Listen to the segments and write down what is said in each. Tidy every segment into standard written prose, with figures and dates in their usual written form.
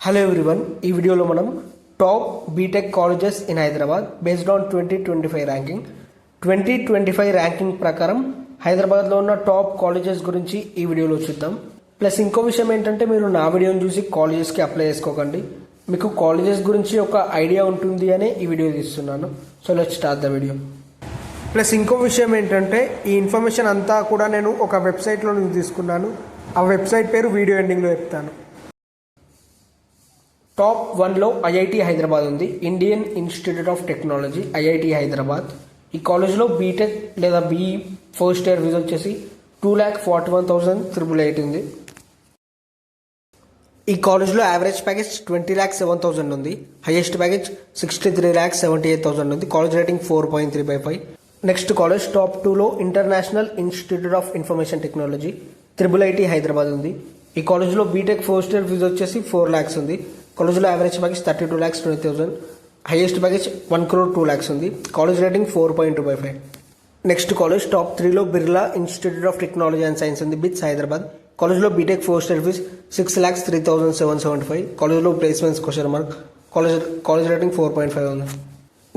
Hello everyone, ఈ వీడియోలో మనం top BTech colleges in Hyderabad based on 2025 ranking 2025 ranking ప్రకారం హైదరాబాద్లో ఉన్న టాప్ కాలేజెస్ గురించి ఈ వీడియోలో చూద్దాం. ప్లస్ ఇంకో విషయం ఏంటంటే, మీరు నా వీడియోని చూసి కాలేజెస్కి అప్లై చేసుకోకండి. మీకు కాలేజెస్ గురించి ఒక ఐడియా ఉంటుంది అని ఈ వీడియో తీస్తున్నాను. So let's start the video. Plus ఇంకో విషయం ఏంటంటే, ఈ ఇన్ఫర్మేషన్ అంతా కూడా నేను ఒక వెబ్సైట్లో నుంచి తీసుకున్నాను. ఆ వెబ్సైట్ పేరు వీడియో ఎండింగ్లో చెప్తాను. టాప్ 1లో ఐఐటి హైదరాబాద్ ఉంది. Indian institute of technology, IIT Hyderabad. ఈ కాలేజ్లో బీటెక్ లేదా బీఈ ఫస్ట్ ఇయర్ ఫీజు వచ్చేసి 2,41,388 ఉంది. ఈ కాలేజ్లో యావరేజ్ ప్యాకేజ్ 20,07,000 ఉంది. హైయెస్ట్ ప్యాకేజ్ 63,78,000 ఉంది. College rating 4.3/5. Next college top 2లో international institute of information technology, IIIT Hyderabad ఉంది. ఈ కాలేజ్లో బీటెక్ ఫస్ట్ ఇయర్ ఫీజు వచ్చేసి 4 lakhs ఉంది. కాలేజ్లో యావరేజ్ ప్యాకేజ్ 32,20,000, హైయెస్ట్ ప్యాకేజ్ 1,02,00,000 ఉంది. College rating 4.2/5. Next college top 3లో Birla institute of technology and science ఉంది, బిట్స్ హైదరాబాద్. కాలేజ్లో బీటెక్ ఫస్ట్ ఇయర్ ఫీజ్ 6,03,775. కాలేజ్లో placements question mark. College rating 4.5 ఉంది.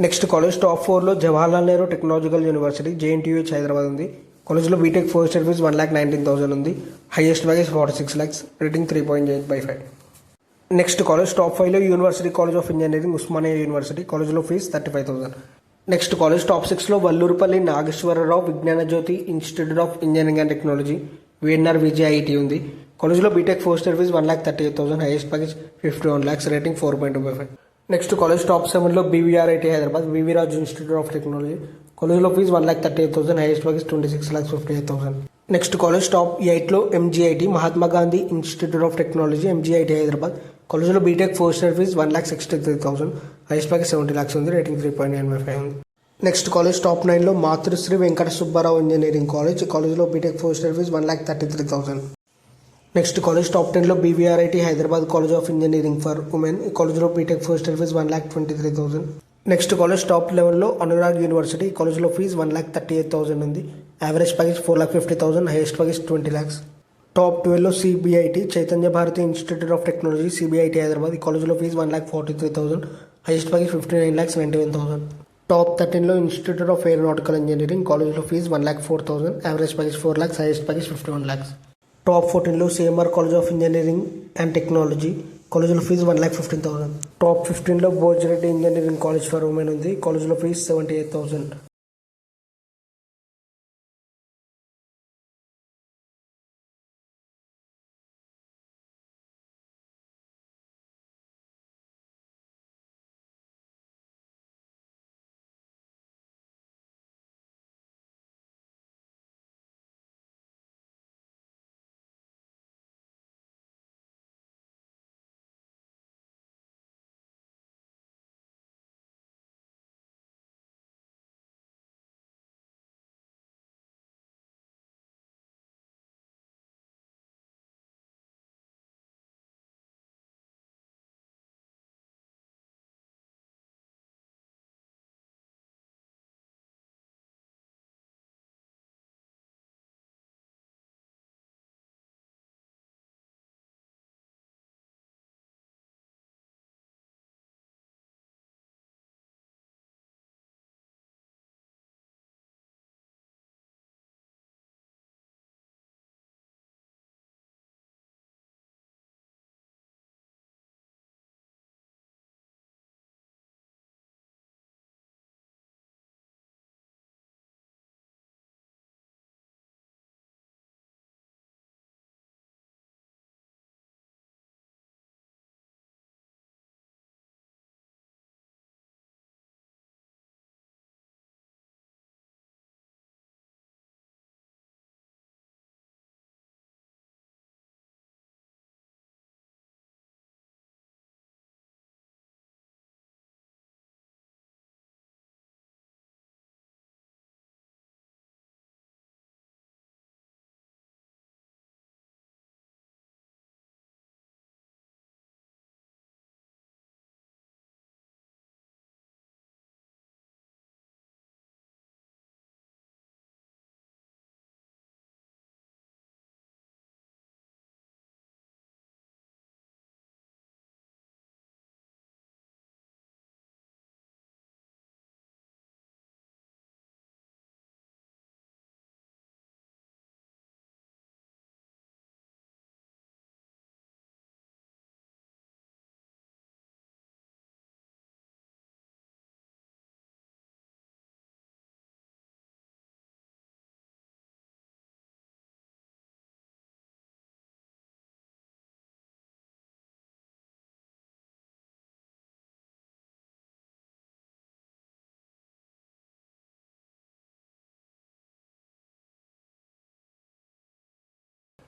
నెక్స్ట్ కాలేజ్ టాప్ 4లో Jawaharlal Nehru technological university, JNTU Hyderabad ఉంది. కాలేజ్లో బీటెక్ ఫస్ట్ ఇయర్ ఫీజ్ 1,19,000 ఉంది. Highest package 46 lakhs, rating 3.8/5. Next college top 5లో university college of engineering, Osmania university. కాలేజ్లో fees 35,000. Next college top 6లో Vallurupalli Nageswara Rao Vignana Jyothi institute of engineering and technology, VNR-VJIT ఉంది. కాలేజ్లో B Tech first year fees 1,38,000, highest package 51 lakhs, rating 4.2/5. Next college top 7లో BVRIT Hyderabad, VV Raju institute of technology. కాలేజ్లో fees 1,38,000, highest package 26,58,000. Next college top 8లో MGIT Mahatma Gandhi institute of technology, MGIT Hyderabad. కాలేజ్లో B Tech first year fees 1,63,000, highest package 70 lakhs ఉంది, rating 3.9/5 ఉంది. Next college top 9లో Matrusri Venkata Subbarao engineering college. కాలేజ్లో B Tech first year fees 1,33,000. Next college top 10లో BVRIT Hyderabad college of engineering for women. ఈ కాలేజ్లో B Tech first year fees 1,23,000. Next college top 11లో Anurag university. కాలేజ్లో fees 1,38,000 ఉంది. Average package 4,50,000, highest package 20 lakhs. Top 12లో CBIT Chaitanya Bharathi institute of technology, CBIT Hyderabad. ఈ కాలేజ్లో fees 1,43,000, highest package 59,91,000. Top 13లో institute of aeronautical engineering. కాలేజ్లో fees 1,04,000, average package 4 lakhs, highest package 51 lakhs. Top 14లో CMR college of engineering and technology. కాలేజ్లో fees 1,15,000. Top 15లో Bhojreddy engineering college for women ఉంది. కాలేజ్లో fees 78,000.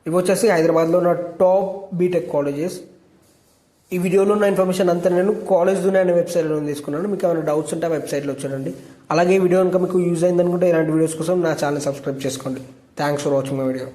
ఇవి వచ్చేసి హైదరాబాద్లో ఉన్న టాప్ బీటెక్ కాలేజెస్. ఈ వీడియోలో ఉన్న ఇన్ఫర్మేషన్ అంతా నేను కాలేజ్ దునియా అనే వెబ్సైట్లో తీసుకున్నాను. మీకు ఏమైనా డౌట్స్ ఉంటే ఆ వెబ్సైట్లో చూడండి. అలాగే ఈ వీడియో కనుక మీకు యూజ్ అయిందనుకుంటే ఇలాంటి వీడియోస్ కోసం నా ఛానల్ సబ్స్క్రైబ్ చేసుకోండి. Thanks for watching my video.